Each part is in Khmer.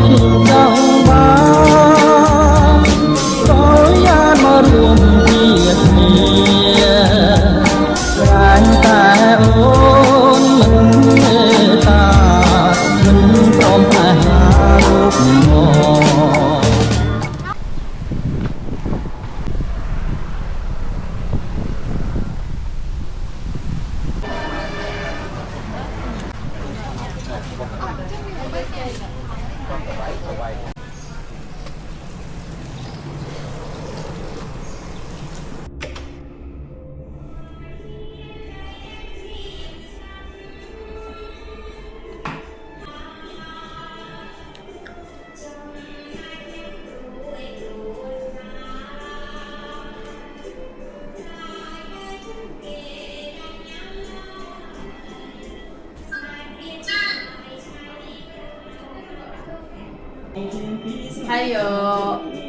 ភាពចង់បានក៏យ៉ាងមករួមជាគ្នាក្រែងតែអូនមិនមេត្តាមិនព្រមផ្លែហារូបមក 还有。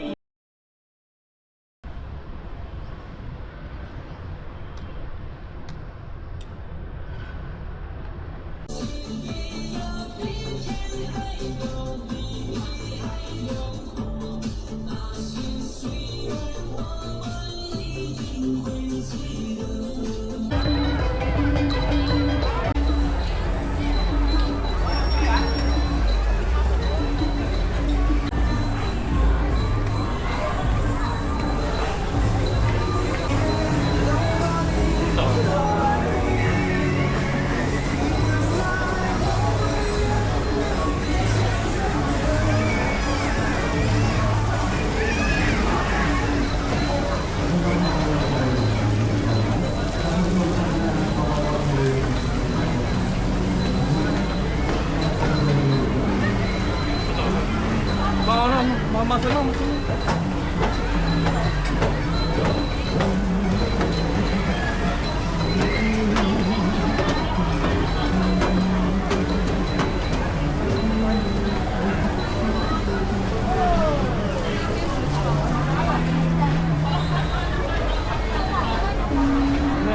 masuk no.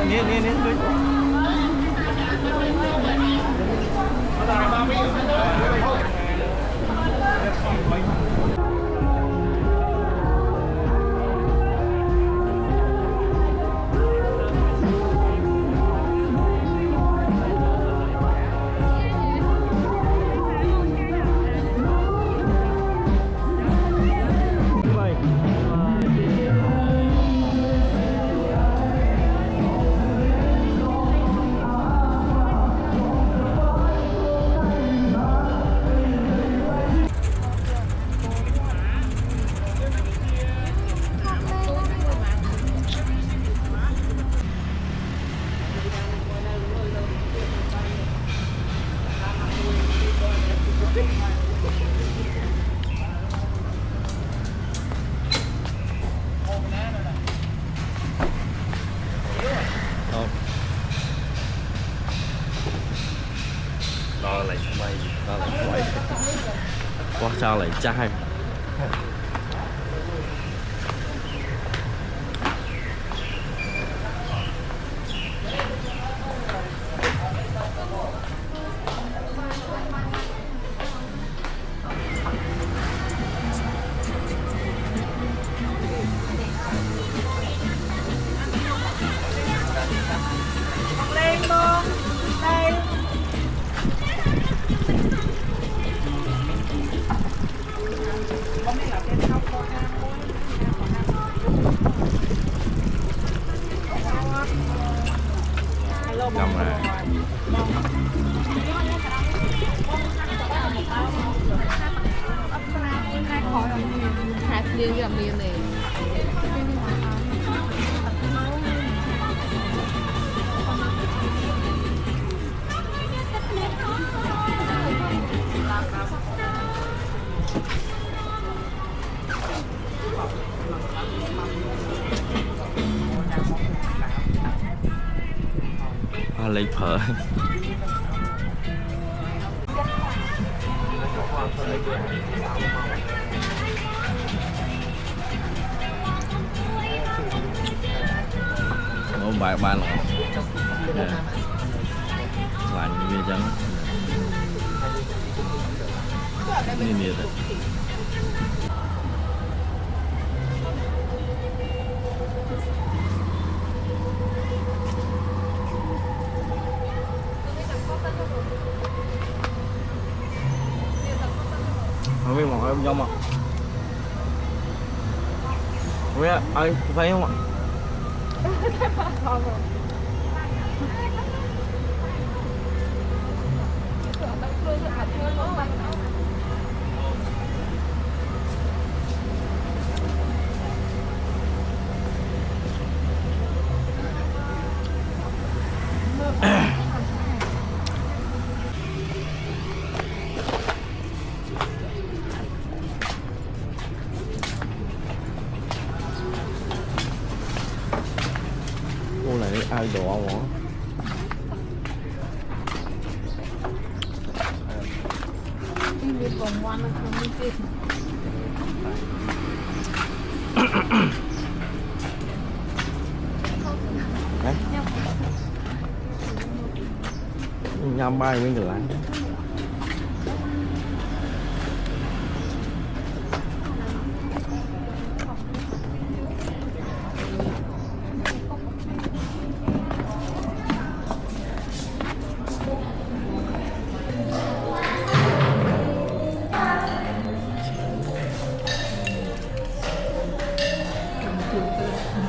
Ni. Đó là máy bay, đó là quẩy. Quá sao lại chai. Lên luôn. Đây. Cầm ra. Hạt liênกับmiên này. Lấy phở. Nó bài ba lọ. Là như vậy chẳng. Ini dia tu. Không biết mà em giống không? Không biết ai thấy không ạ? Cô này ai đổ không hả? Đi vòng ngoan là không đi tìm. Đấy. Nhâm bay nguyên cả lại.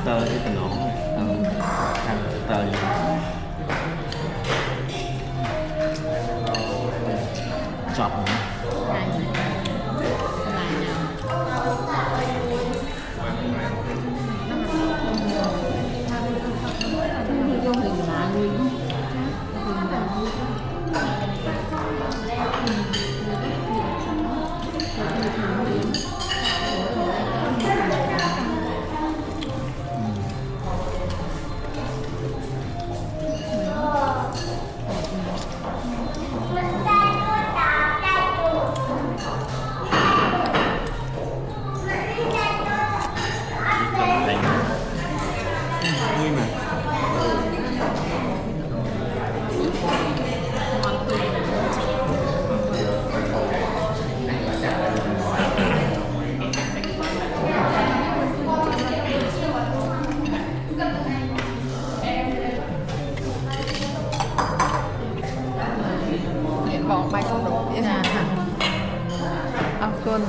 Tơ cái tình ổn này, ăn tơ gì chọt nữa. Bỏ bay không đủ vậy à? Ăn cơm.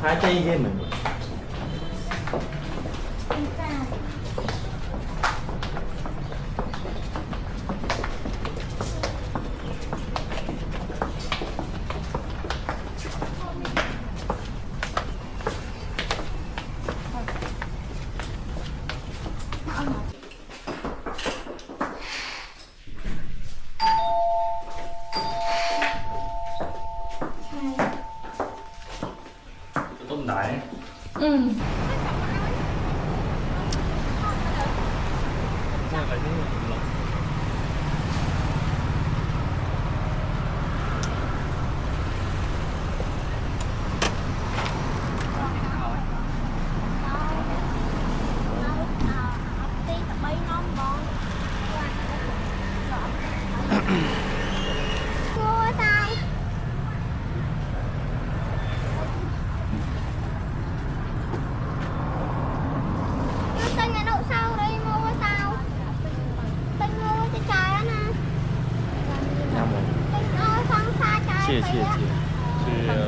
Hai cây game mình. Tôm đại. Ừ. chia chia chia chia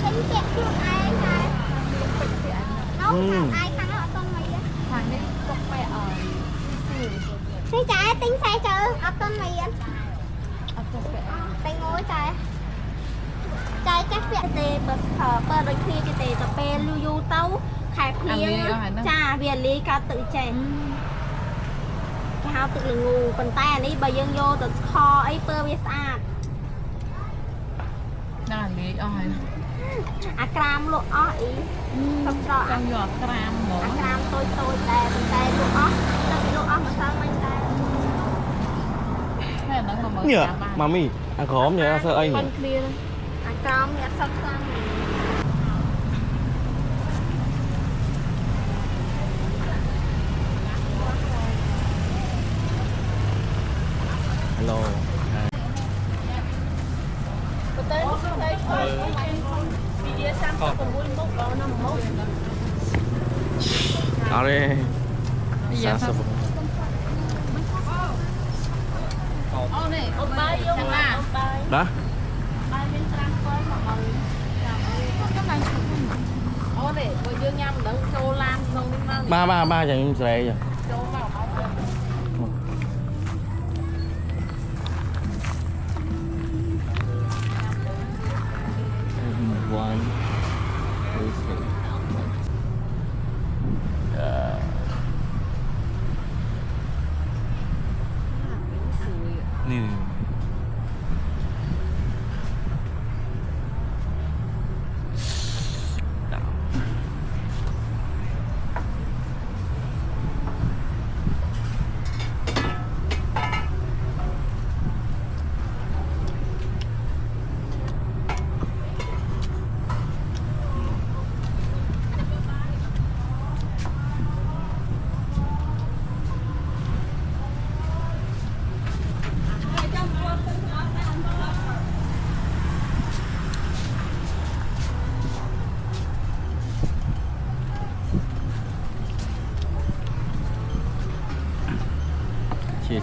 Tính chẹt luôn ai này. Nấu ai khăn họ con mày á. Hàng đi cục mẹ ở Thế trái tính sai chứ, ở con mày á. ở cục mẹ Tay ngồi trái. Trái chắc việc tê bật thở bờ đôi khi cái tê tập bè lưu du tấu khai phiên cha về lý ca tự chạy hao tự là ngu còn tay này bà dân vô tự kho ấy bơ biết à đang đi ở à cam lộ ó ý không rõ trong giọt gram à nữa cam tôi tay lộ ó lộ ó mà sao anh tay thế nó mà mở nhỉ cả ba mami ăn khóm nhỉ sao anh phân clear à cam nhặt xong cam helloเอาเลย bây giờ sao ô này ô bay chẳng là นะ ô này vừa dương nhâm đừng xô lan không đi mau มาอย่างนี้ใส่อย่าง xô vào máu oneนี่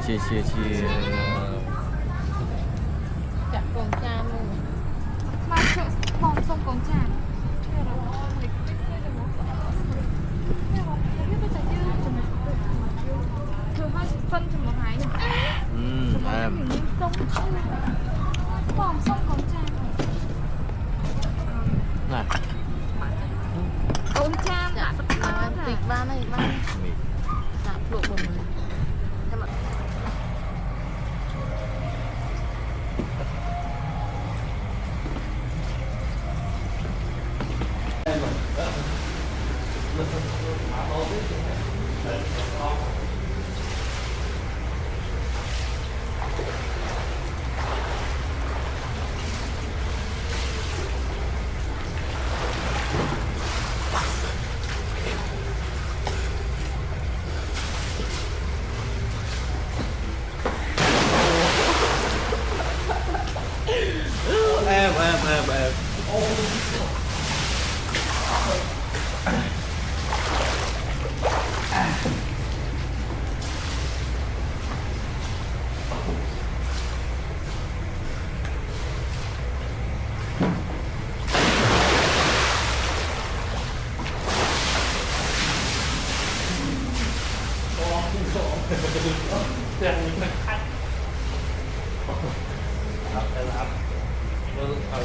chia chặt con cha luôn mà chỗ bom xong con cha phân cho một hai em bom xong con cha น่ะ con cha tịch ba này ba chặt lộ bầm em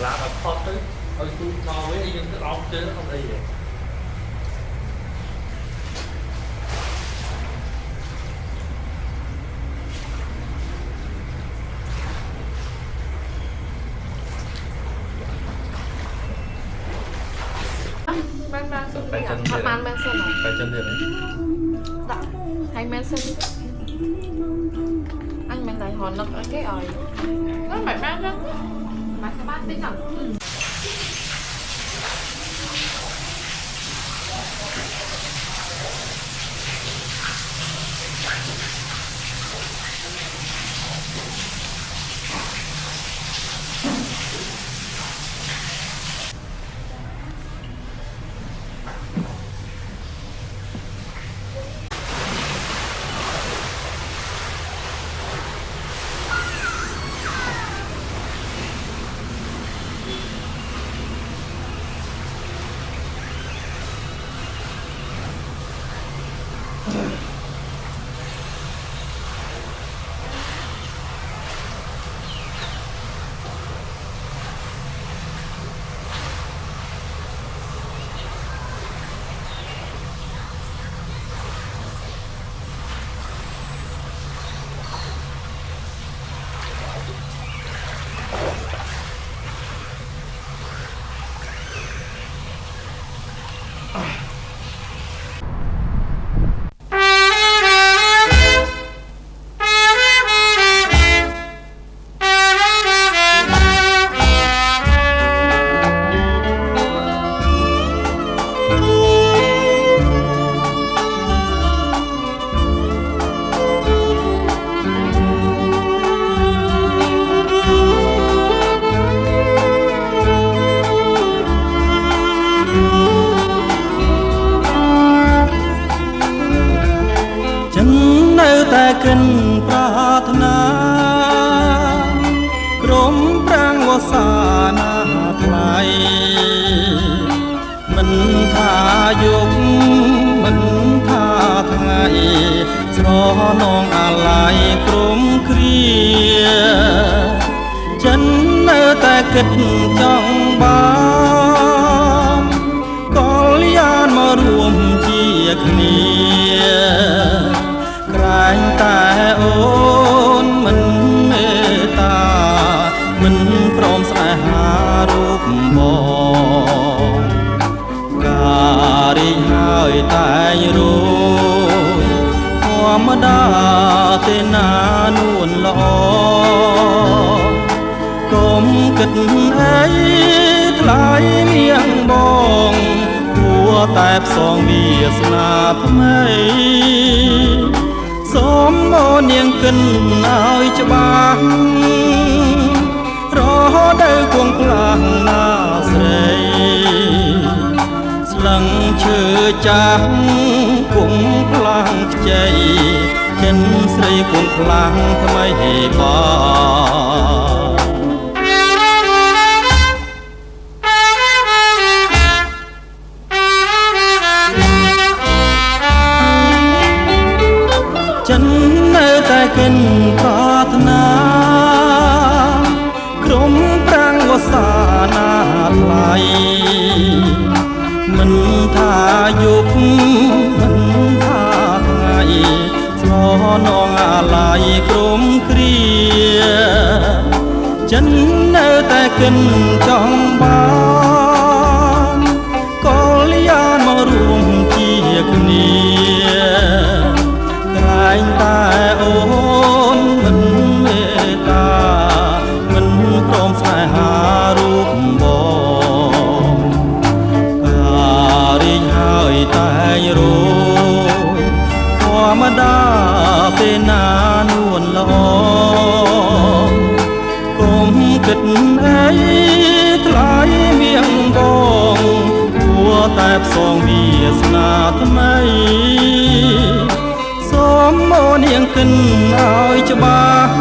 lá mà thoát tới ôi tôi no với dân cái ông chơi nó không đi vậy Ban Manson à? tay chân thiệt đấy Dạ, hay Manson anh mang đại hòn nó cái ơi nó phải bán đó mà các bác tính rằng កិនប្រាថ្នាក្រុមប្រាំងវសានាថ្លៃមិនថាយុគមិនថាថ្ងៃស្រនងអាឡ័យក្រុមគ្រាចិននៅតែគិតចង់បានកលយានមករួមជាគ្នាក្រែងតែអូនមិនមេត្តាមិនព្រមស្នេហារូបបងការរីកហើយតែងរួយធម្មតាទេណានួនល្អកុំគិតអីថ្លៃមៀងបងគួរតែផ្សងវាសនាថ្មីសូមមកនាងគិនឲ្យច្បាស់រហូតដល់គង់ខ្លាំងណាស្រីស្លឹងឈើចាស់គង់ខ្លាំងខ្ចីចិនស្រីគង់ខ្លាំងថ្មីបងចិននៅតែកិនប្រាថ្នាក្រុមប្រាំងវសានាថ្លៃមិនថាយុគមិនថាថ្ងៃស្រនងអាឡ័យក្រុមគ្រាចិននៅតែកិនចង់បានកលយានមករួមជាគ្នាក្រែងតែអូនមិនមេត្តាមិនព្រមស្នេហារូបបងការរីកហើយតែងរួយធម្មតាទេណានួនល្អកុំគិតអីថ្លៃមៀងបងគួរតែផ្សងវាសនាថ្មីសូមមកនាងកិនឲ្យច្បាស់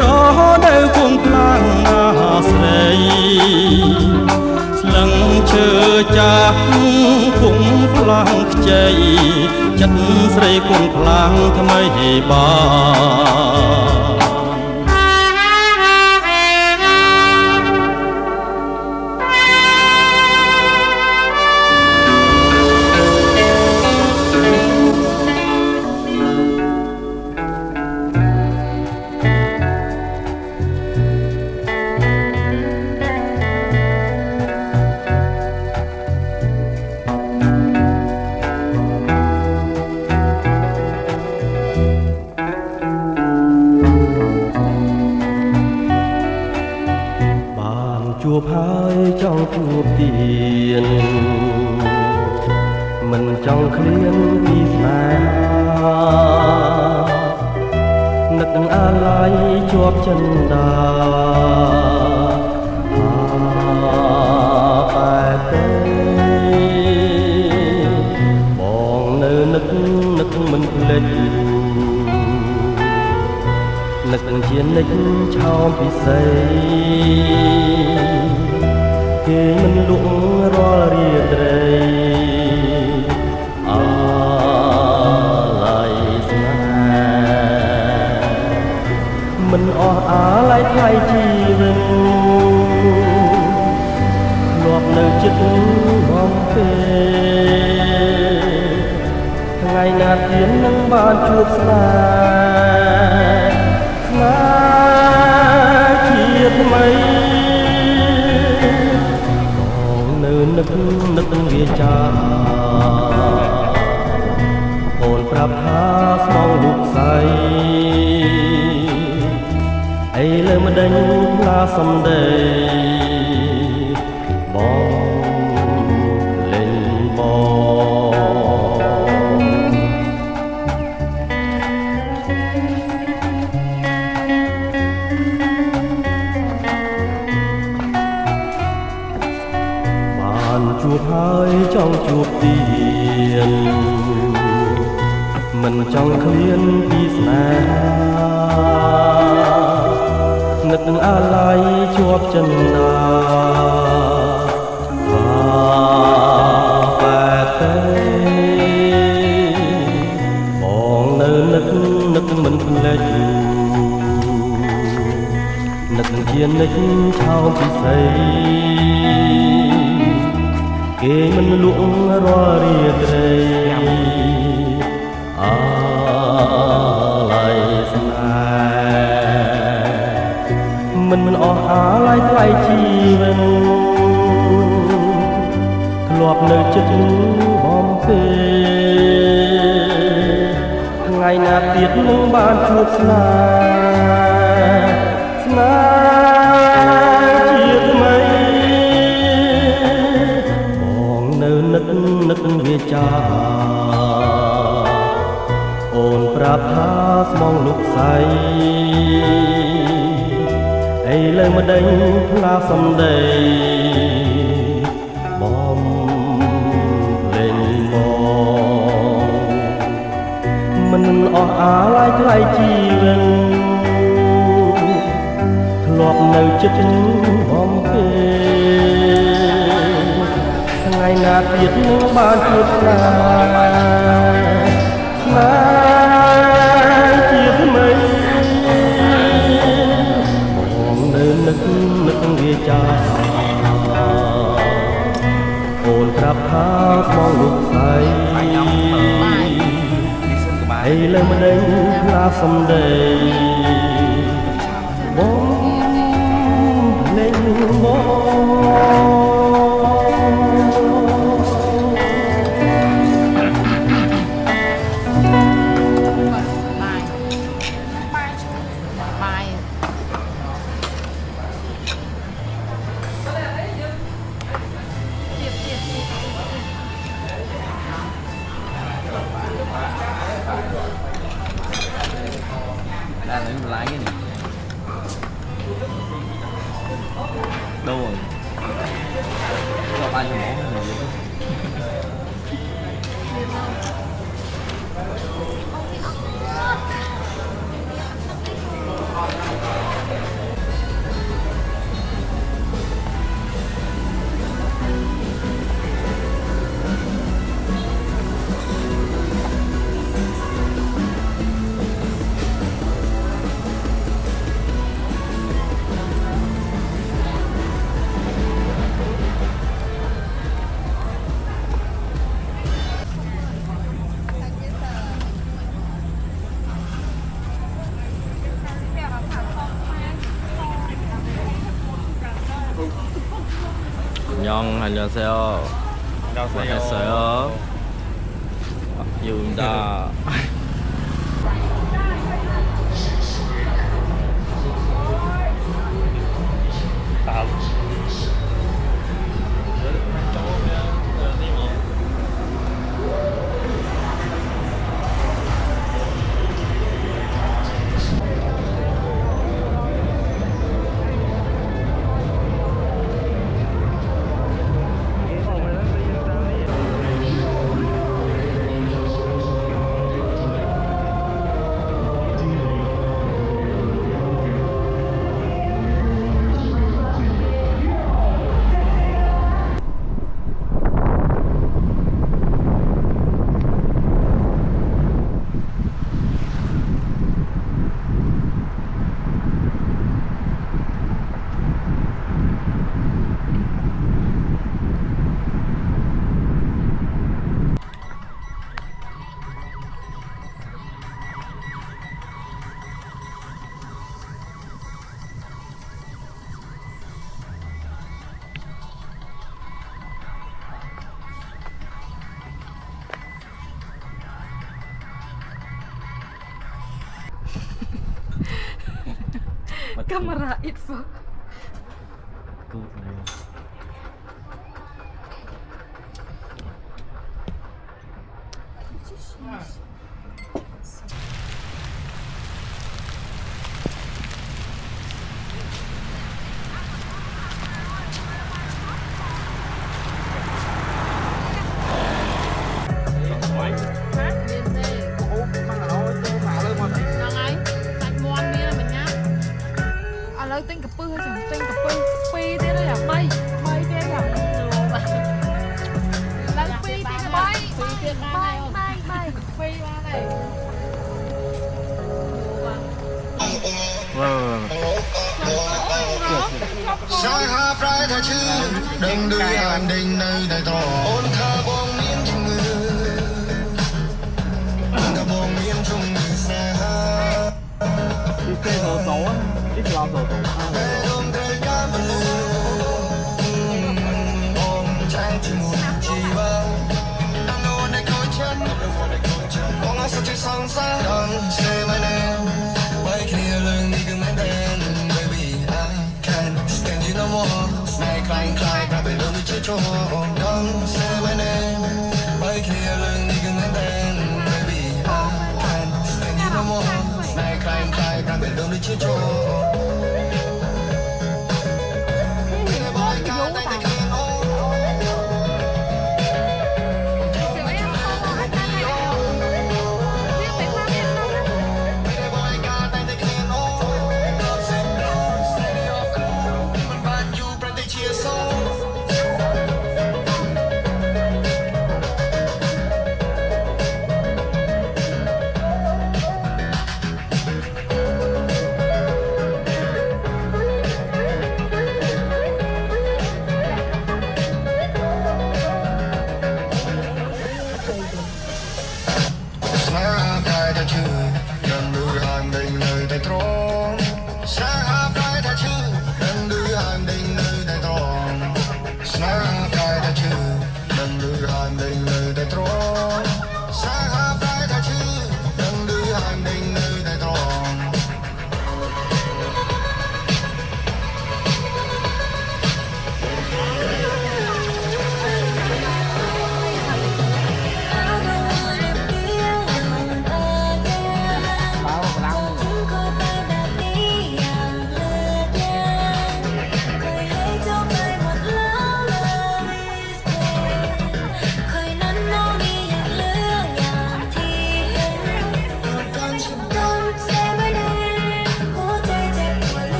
រហូតដល់គង់ខ្លាំងណាស្រីស្លឹងឈើចាស់គង់ខ្លាំងខ្ចីចិត្តស្រីគង់ខ្លាំងថ្មីបងជួបហើយចង់ជួបទៀតមិនចង់ឃ្លានពីស្នេហានឹកអាឡ័យជាប់ចិនដាតែទេបងនៅនឹកមិនភ្លេចនឹកជានិចឆោមពិសេសគេមិនលក់រាល់រាត្រីអាឡ័យស្នេហ៍មិនអស់អាឡ័យថ្លៃជីវិតធ្លាប់នៅចិត្តហំពេលថ្ងៃណាទៀតនឹងបានជួបស្នេហ៍ជាថ្មីនឹកវាចាអូនប្រាប់ថាស្មងលោកស្រីអីលើមិនដេញផ្លាសំដីបងលេងជួបហើយចង់ជួបទៀត មិនចង់ឃ្លានពីស្នេហានឹកអាឡ័យជាប់ចិន្តាបែបទេបងនៅនឹកមិនភ្លេចនឹកជានិចឆោមពិសីគេមិនលក់រាល់រាត្រីអាឡ័យស្នេហ៍មិនអស់អាឡ័យថ្លៃជីវិតធ្លាប់នៅចិត្តបំពេថ្ងៃណាទៀតនឹងបានជួបស្នេហ៍ជាថ្មីបងនៅនឹកវាចាអូនប្រាប់ថាស្មងលោកស្រីឥឡូវមកដេញផ្លាសំដីបំលេងមកមិនអស់អាឡ័យថ្លៃជីវិតធ្លាប់នៅចិត្តបំពេថ្ងៃណាទៀតនឹងបានជួបស្នេហ៍ជាថ្មីបងនៅនឹកវាចាអូនប្រាប់ថាស្មងលោកស្រីឥឡូវមកដេញផ្លាសំដីបងលេងបង Đang lấy một lái cái này. Đâu rồi? Cho ba cho món này vậy. 안녕하세요. 안녕하세요. 유입니다. Kamera info. Cool. Hả? លើទិញកពឹសចឹងទិញកពឹស2ទៀតហើយ3ទៀតហើយឡើង2ទៀត3ទៀតបានហើយ2បានហើយ Sai hà phai thay chứ đừng đưa anh đình nơi đại tỏ ôn khá bóng miên chung người khá bóng miên chung người xa hà đi chơi đồ tổ á đi làm đồ tổ về ôm thời gian bất lưu ôm trái chỉ một chỉ bao đang nô này coi chân bóng ai sao chỉ sáng xa đằng xe mai nè bay kia lưng đi cứ mấy tên baby I can't stand you no more ស្នេហ៍คล้ายคล้ายប្របែរដូចជាជោដល់សេមែនបើគ្រាលឹងនេះគឺមែនតែ baby I can't stand you no more ស្នេហ៍คล้ายคล้ายប្របែរដូចជាជោ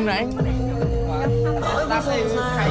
nãy đáp thì